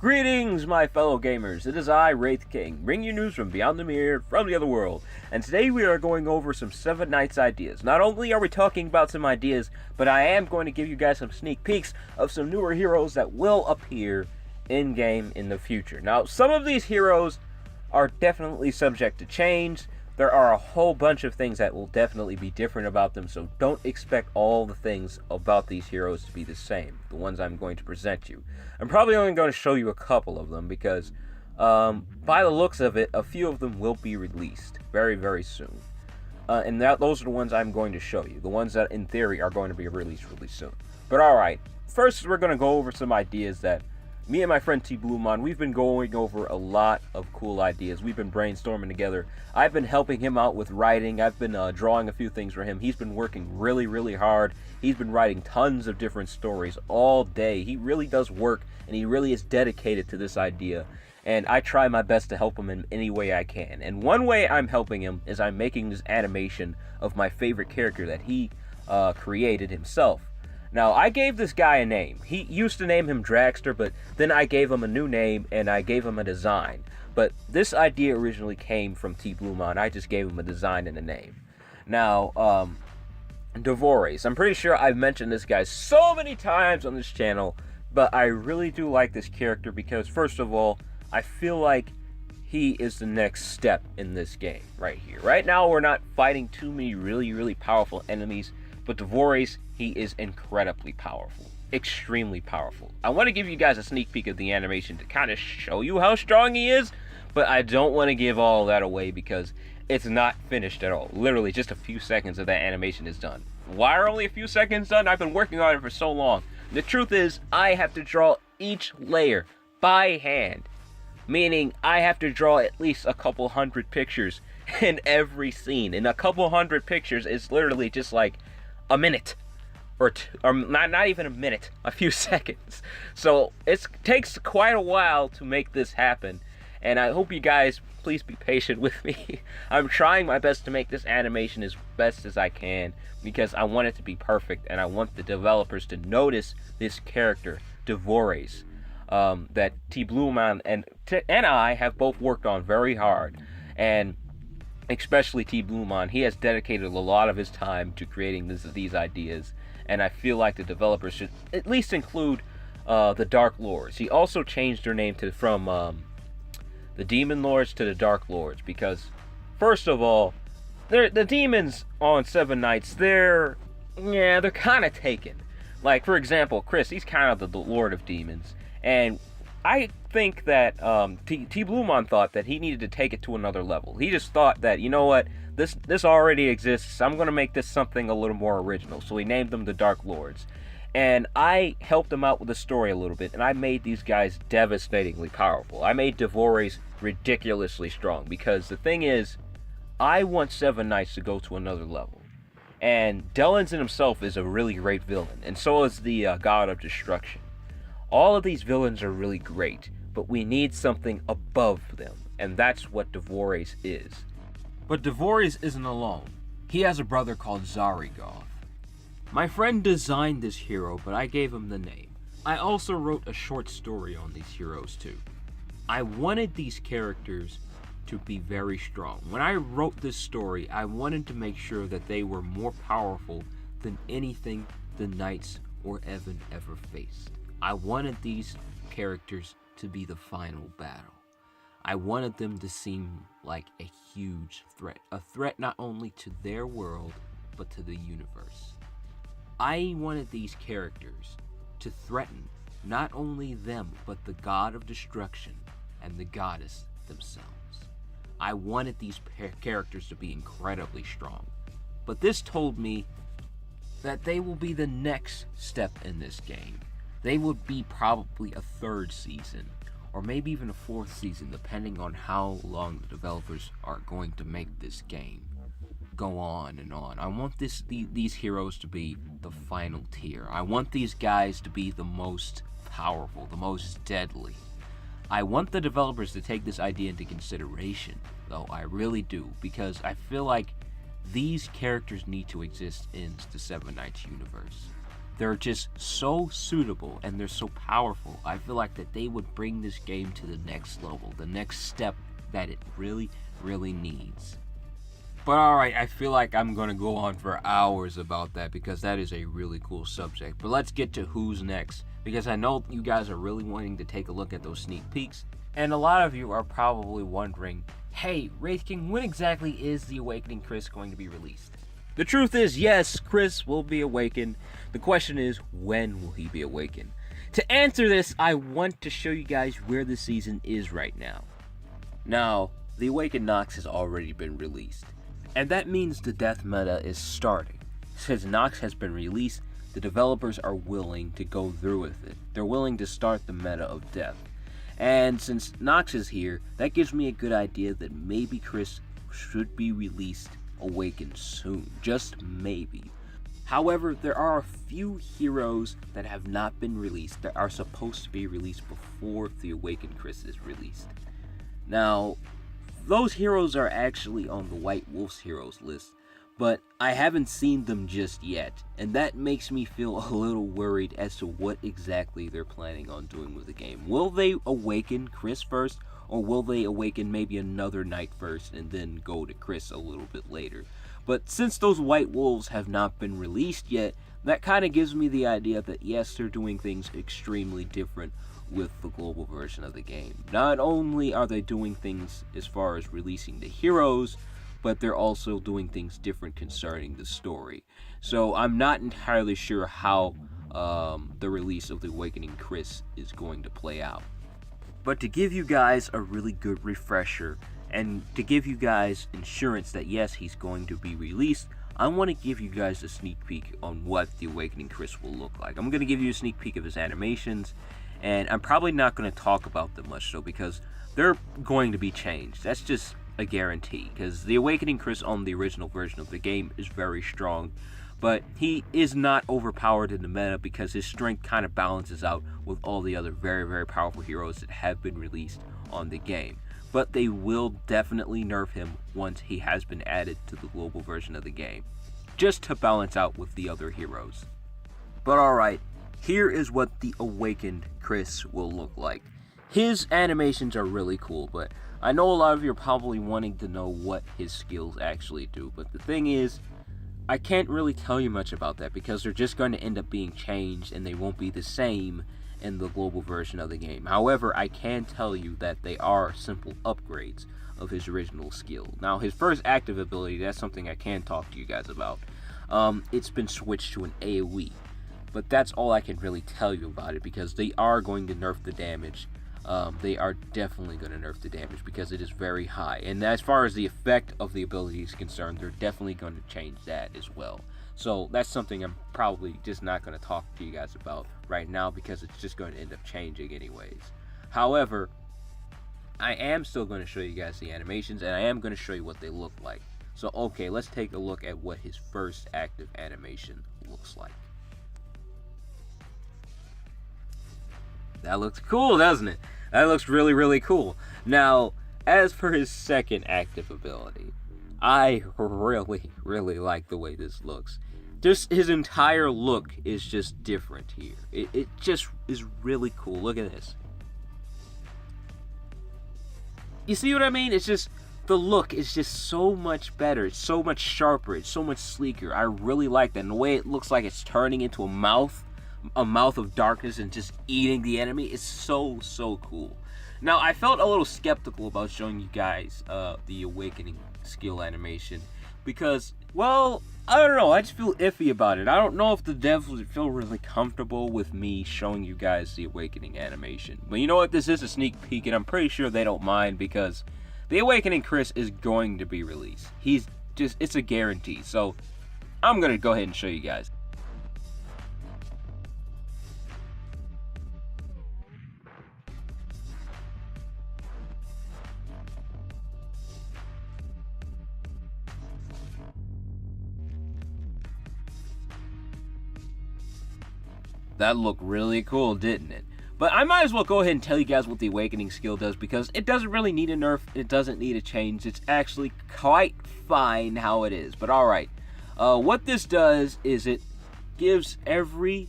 Greetings, my fellow gamers. It is I, Wraith King, bringing you news from beyond the mirror, from the other world. And today we are going over some Seven Knights ideas. Not only are we talking about some ideas, but I am going to give you guys some sneak peeks of some newer heroes that will appear in-game in the future. Now, some of these heroes are definitely subject to change. There are a whole bunch of things that will definitely be different about them, so don't expect all the things about these heroes to be the same, the ones I'm going to present you. I'm probably only going to show you a couple of them because, by the looks of it, a few of them will be released very, very soon. And those are the ones I'm going to show you, the ones that, in theory, are going to be released really soon. But alright, first we're going to go over some ideas that me and my friend Tbluemon, we've been going over a lot of cool ideas. We've been brainstorming together. I've been helping him out with writing. I've been drawing a few things for him. He's been working really, really hard. He's been writing tons of different stories all day. He really does work, and he really is dedicated to this idea. And I try my best to help him in any way I can. And one way I'm helping him is I'm making this animation of my favorite character that he created himself. Now, I gave this guy a name. He used to name him Dragster, but then I gave him a new name and I gave him a design. But this idea originally came from Tbluemon. I just gave him a design and a name. Now, Devores. I'm pretty sure I've mentioned this guy so many times on this channel, but I really do like this character because, first of all, I feel like he is the next step in this game right here. Right now, we're not fighting too many really, really powerful enemies, but Devores, he is incredibly powerful. Extremely powerful. I want to give you guys a sneak peek of the animation to kind of show you how strong he is, but I don't want to give all that away because it's not finished at all. Literally, just a few seconds of that animation is done. Why are only a few seconds done? I've been working on it for so long. The truth is, I have to draw each layer by hand, meaning I have to draw at least a couple hundred pictures in every scene. And a couple hundred pictures is literally just like a minute. Or not even a minute, a few seconds. So it takes quite a while to make this happen, and I hope you guys please be patient with me. I'm trying my best to make this animation as best as I can because I want it to be perfect, and I want the developers to notice this character, Devores, that Tbluemon and I have both worked on very hard, and especially Tbluemon. He has dedicated a lot of his time to creating these ideas. And I feel like the developers should at least include the Dark Lords. He also changed their name from the Demon Lords to the Dark Lords because, first of all, the demons on Seven Knights, they're kind of taken. Like, for example, Kris, he's kind of the Lord of Demons. And I think that Tbluemon thought that he needed to take it to another level. He just thought that, you know what, this already exists. I'm going to make this something a little more original. So he named them the Dark Lords. And I helped him out with the story a little bit, and I made these guys devastatingly powerful. I made Devores ridiculously strong because the thing is, I want Seven Knights to go to another level. And Delins in himself is a really great villain, and so is the God of Destruction. All of these villains are really great, but we need something above them, and that's what Devores is. But Devores isn't alone. He has a brother called Zarigoth. My friend designed this hero, but I gave him the name. I also wrote a short story on these heroes too. I wanted these characters to be very strong. When I wrote this story, I wanted to make sure that they were more powerful than anything the Knights or Evan ever faced. I wanted these characters to be the final battle. I wanted them to seem like a huge threat. A threat not only to their world, but to the universe. I wanted these characters to threaten not only them, but the God of Destruction and the Goddess themselves. I wanted these characters to be incredibly strong. But this told me that they will be the next step in this game. They would be probably a third season, or maybe even a fourth season, depending on how long the developers are going to make this game go on and on. I want these heroes to be the final tier. I want these guys to be the most powerful, the most deadly. I want the developers to take this idea into consideration, though. I really do, because I feel like these characters need to exist in the Seven Knights universe. they're just so suitable and they're so powerful. I feel like that they would bring this game to the next level, the next step that it really, really needs. But alright, I feel like I'm going to go on for hours about that because that is a really cool subject. But let's get to who's next, because I know you guys are really wanting to take a look at those sneak peeks. And a lot of you are probably wondering, hey, Wraith King, when exactly is the Awakening Kris going to be released? The truth is, yes, Kris will be awakened. The question is, when will he be awakened? To answer this, I want to show you guys where the season is right now. Now, the Awakened Nox has already been released. And that means the death meta is starting. Since Nox has been released, the developers are willing to go through with it. They're willing to start the meta of death. And since Nox is here, that gives me a good idea that maybe Kris should be released awakened soon. Just maybe. However, there are a few heroes that have not been released that are supposed to be released before the Awakened Kris is released. Now, those heroes are actually on the White Wolf's heroes list, but I haven't seen them just yet, and that makes me feel a little worried as to what exactly they're planning on doing with the game. Will they awaken Kris first, or will they awaken maybe another knight first and then go to Kris a little bit later? But since those White Wolves have not been released yet, that kind of gives me the idea that yes, they're doing things extremely different with the global version of the game. Not only are they doing things as far as releasing the heroes, but they're also doing things different concerning the story. So I'm not entirely sure how the release of the Awakening Kris is going to play out. But to give you guys a really good refresher, and to give you guys assurance that yes, he's going to be released, I want to give you guys a sneak peek on what the Awakening Kris will look like. I'm going to give you a sneak peek of his animations, and I'm probably not going to talk about them much though, because they're going to be changed. That's just a guarantee, because the Awakening Kris on the original version of the game is very strong, but he is not overpowered in the meta because his strength kind of balances out with all the other very, very powerful heroes that have been released on the game. But they will definitely nerf him once he has been added to the global version of the game, just to balance out with the other heroes. But alright, here is what the Awakened Kris will look like. His animations are really cool, but I know a lot of you are probably wanting to know what his skills actually do. But the thing is, I can't really tell you much about that because they're just going to end up being changed and they won't be the same in the global version of the game. However, I can tell you that they are simple upgrades of his original skill. Now, his first active ability, that's something I can talk to you guys about. It's been switched to an AoE, but that's all I can really tell you about it because they are going to nerf the damage. They are definitely going to nerf the damage because it is very high. And as far as the effect of the ability is concerned, they're definitely going to change that as well. So that's something I'm probably just not going to talk to you guys about right now because it's just going to end up changing anyways. However, I am still going to show you guys the animations and I am going to show you what they look like. So okay, let's take a look at what his first active animation looks like. That looks cool, doesn't it? That looks really, really cool. Now, as for his second active ability, I really, really like the way this looks. Just his entire look is just different here. It just is really cool. Look at this. You see what I mean? It's just, the look is just so much better. It's so much sharper. It's so much sleeker. I really like that. And the way it looks like it's turning into a mouth of darkness and just eating the enemy is so, so cool. Now, I felt a little skeptical about showing you guys the Awakening skill animation because, well, I don't know, I just feel iffy about it. I don't know if the devs would feel really comfortable with me showing you guys the Awakening animation. But you know what, this is a sneak peek and I'm pretty sure they don't mind because the Awakening Kris is going to be released. It's a guarantee. So I'm going to go ahead and show you guys. That looked really cool, didn't it? But I might as well go ahead and tell you guys what the Awakening skill does because it doesn't really need a nerf, it doesn't need a change, it's actually quite fine how it is. But alright, what this does is it gives every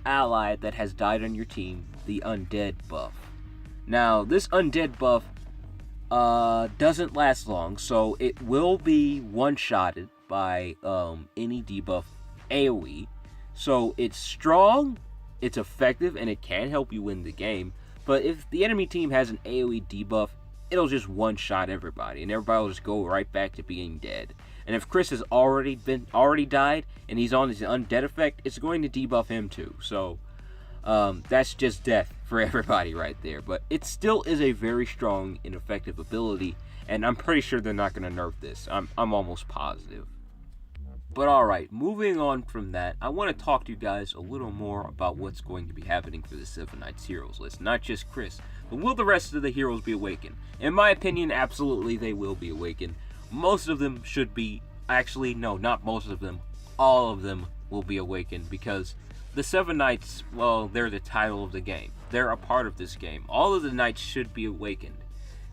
ally that has died on your team the undead buff. Now, this undead buff doesn't last long, so it will be one-shotted by any debuff AoE. So it's strong, it's effective, and it can help you win the game. But if the enemy team has an AoE debuff, it'll just one-shot everybody, and everybody will just go right back to being dead. And if Kris has already died, and he's on his undead effect, it's going to debuff him too. So that's just death for everybody right there. But it still is a very strong and effective ability, and I'm pretty sure they're not going to nerf this. I'm almost positive. But alright, moving on from that, I want to talk to you guys a little more about what's going to be happening for the 7 Knights Heroes list. Not just Kris, but will the rest of the heroes be awakened? In my opinion, absolutely they will be awakened. Most of them should be, actually no, not most of them, all of them will be awakened, because the 7 Knights, well, they're the title of the game. They're a part of this game. All of the Knights should be awakened.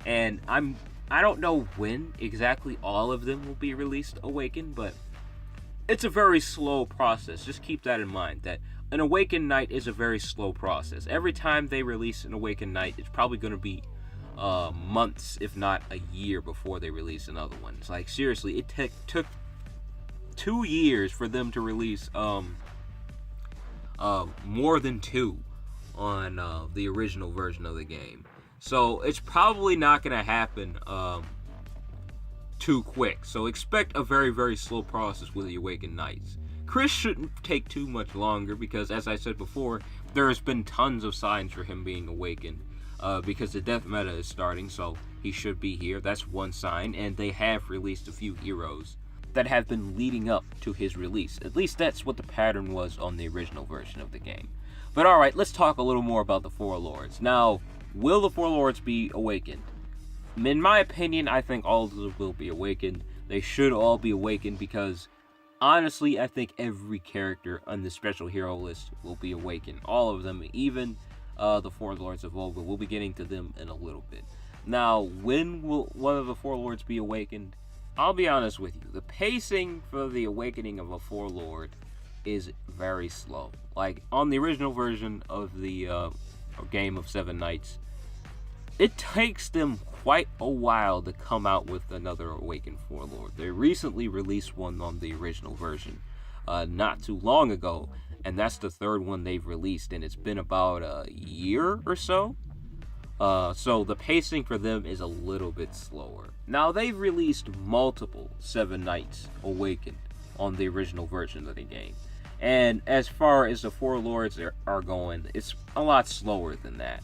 And I don't know when exactly all of them will be released awakened, but it's a very slow process. Just keep that in mind, that an awakened knight is a very slow process. Every time they release an awakened knight, it's probably going to be months, if not a year, before they release another one. It's like, seriously, it took 2 years for them to release more than 2 on the original version of the game. So it's probably not going to happen too quick. So expect a very, very slow process with the Awakened Knights. Kris shouldn't take too much longer because, as I said before, there has been tons of signs for him being awakened because the death meta is starting, so he should be here. That's one sign, and they have released a few heroes that have been leading up to his release. At least that's what the pattern was on the original version of the game. But alright, let's talk a little more about the Four Lords. Now, will the Four Lords be awakened? In my opinion, I think all of them will be awakened. They should all be awakened because, honestly, I think every character on the special hero list will be awakened. All of them, even the Four Lords of Olga. We'll be getting to them in a little bit. Now, when will one of the Four Lords be awakened? I'll be honest with you. The pacing for the awakening of a Four Lord is very slow. Like, on the original version of the game of 7 Knights, it takes them quite a while to come out with another awakened Four Lord. They recently released one on the original version not too long ago, and that's the third one they've released, and it's been about a year or so. So the pacing for them is a little bit slower. Now, they've released multiple 7 Knights awakened on the original version of the game, and as far as the Four Lords are going, it's a lot slower than that.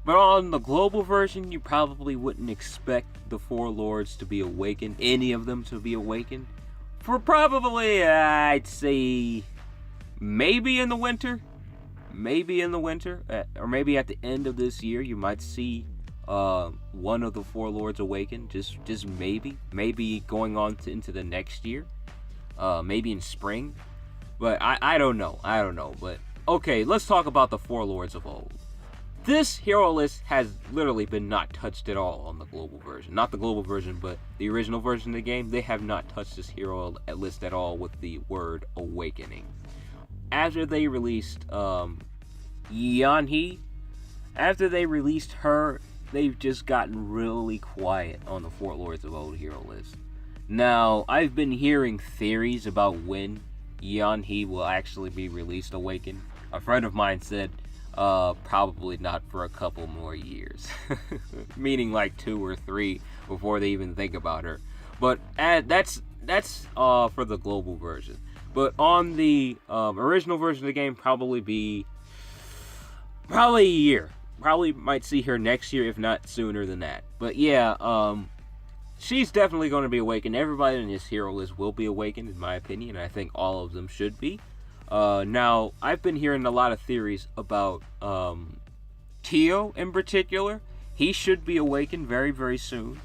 But on the global version, you probably wouldn't expect the Four Lords to be awakened, any of them to be awakened, for probably, I'd say, maybe in the winter. Maybe in the winter, or maybe at the end of this year, you might see one of the Four Lords awakened, just maybe. Maybe going on into the next year, maybe in spring. But I don't know, but okay, let's talk about the Four Lords of Old. This hero list has literally been not touched at all on the global version. Not the global version, but the original version of the game. They have not touched this hero list at all with the word awakening. After they released Yanhee, after they released her, they've just gotten really quiet on the Four Lords of Old hero list. Now, I've been hearing theories about when Yanhee will actually be released awakened. A friend of mine said probably not for a couple more years. Meaning like 2 or 3 before they even think about her. But that's for the global version. But on the original version of the game, probably a year. Probably might see her next year, if not sooner than that. But yeah, she's definitely going to be awakened. Everybody in this hero list will be awakened, in my opinion. I think all of them should be. Now, I've been hearing a lot of theories about Tio in particular. He should be awakened very, very soon.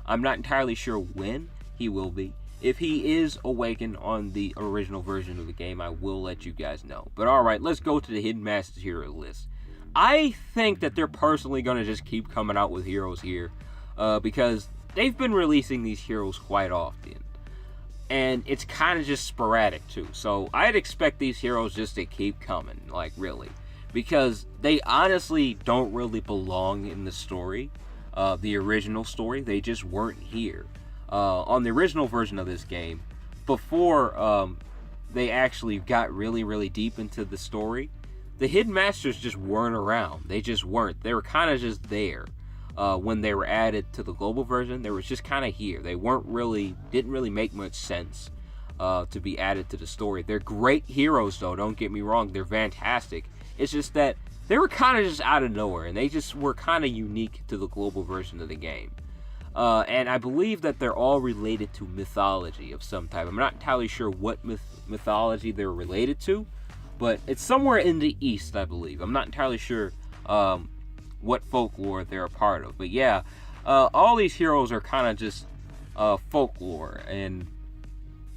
I'm not entirely sure when he will be. If he is awakened on the original version of the game, I will let you guys know. But alright, let's go to the Hidden Masters hero list. I think that they're personally going to just keep coming out with heroes here, because they've been releasing these heroes quite often. and it's kind of just sporadic too. So I'd expect these heroes just to keep coming, like really, because they honestly don't really belong in the story, the original story. They just weren't here on the original version of this game before they actually got really deep into the story. The Hidden Masters just weren't around. They just weren't. They were kind of just there. When they were added to the global version, they were just kind of here. They didn't really make much sense to be added to the story. They're great heroes though, don't get me wrong, they're fantastic. It's just that they were kind of just out of nowhere, and they just were kind of unique to the global version of the game. And I believe that they're all related to mythology of some type. I'm not entirely sure what mythology they're related to, but it's somewhere in the East, I believe. I'm not entirely sure what folklore they're a part of, but yeah, all these heroes are kind of just folklore, and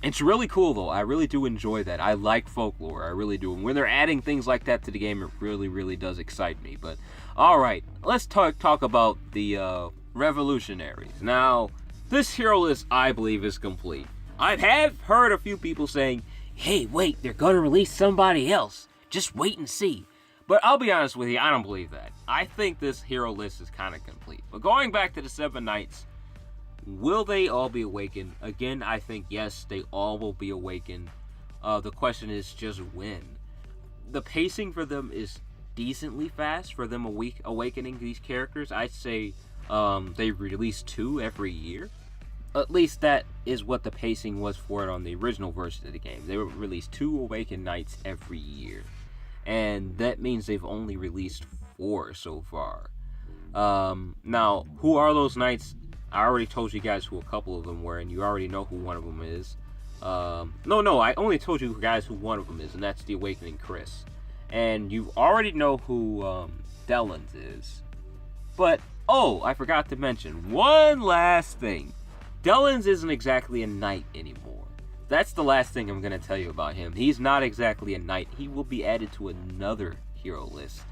it's really cool though. I really do enjoy that. I like folklore, I really do, and when they're adding things like that to the game, it really does excite me. But all right, let's talk about the revolutionaries. Now, this hero list, I believe, is complete. I have heard a few people saying, hey, wait, they're gonna release somebody else, just wait and see. But I'll be honest with you, I don't believe that. I think this hero list is kind of complete. But going back to the 7 Knights, will they all be awakened? Again, I think yes, they all will be awakened. The question is just when. The pacing for them is decently fast for them awakening these characters. I'd say they release 2 every year. At least that is what the pacing was for it on the original version of the game. They would release 2 awakened knights every year. And that means they've only released 4 so far. Now, who are those knights? I already told you guys who a couple of them were, and you already know who one of them is. No, I only told you guys who one of them is, and that's the Awakening Kris. And you already know who Delens is. But, oh, I forgot to mention one last thing. Delens isn't exactly a knight anymore. That's the last thing I'm going to tell you about him. He's not exactly a knight. He will be added to another hero list.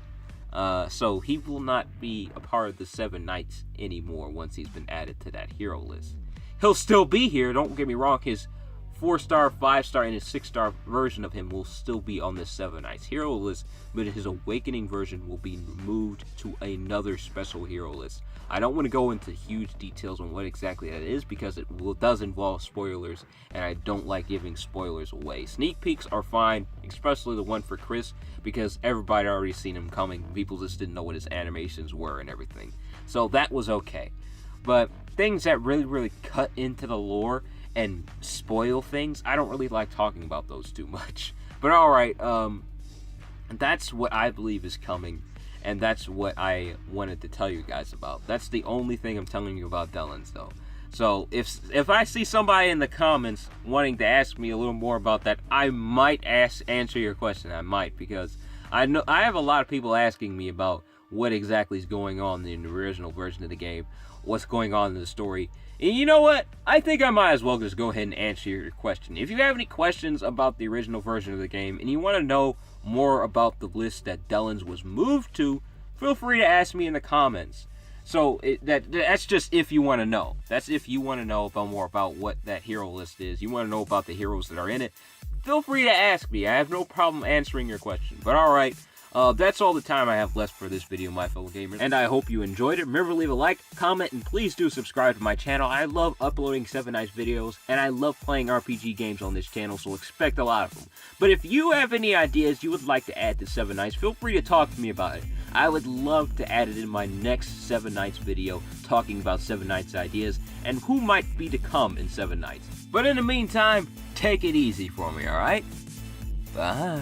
So he will not be a part of the 7 Knights anymore once he's been added to that hero list. He'll still be here, don't get me wrong. His 4-star, 5-star, and his 6-star version of him will still be on this 7 Knights hero list, but his Awakening version will be moved to another special hero list. I don't want to go into huge details on what exactly that is because it does involve spoilers, and I don't like giving spoilers away. Sneak peeks are fine, especially the one for Kris, because everybody already seen him coming. People just didn't know what his animations were and everything. So that was okay. But things that really cut into the lore and spoil things, I don't really like talking about those too much. But alright, that's what I believe is coming. And that's what I wanted to tell you guys about. That's the only thing I'm telling you about Delens, though. So if I see somebody in the comments wanting to ask me a little more about that, I might answer your question. I might, because I know I have a lot of people asking me about what exactly is going on in the original version of the game, what's going on in the story. And you know what? I think I might as well just go ahead and answer your question. If you have any questions about the original version of the game and you want to know more about the list that Delens was moved to, feel free to ask me in the comments. So that's just if you want to know. That's if you want to know more about what that hero list is. You want to know about the heroes that are in it. Feel free to ask me. I have no problem answering your question. But alright, that's all the time I have left for this video, my fellow gamers. And I hope you enjoyed it. Remember to leave a like, comment, and please do subscribe to my channel. I love uploading 7 Knights videos, and I love playing RPG games on this channel, so expect a lot of them. But if you have any ideas you would like to add to 7 Knights, feel free to talk to me about it. I would love to add it in my next 7 Knights video, talking about 7 Knights ideas, and who might be to come in 7 Knights. But in the meantime, take it easy for me, alright? Bye.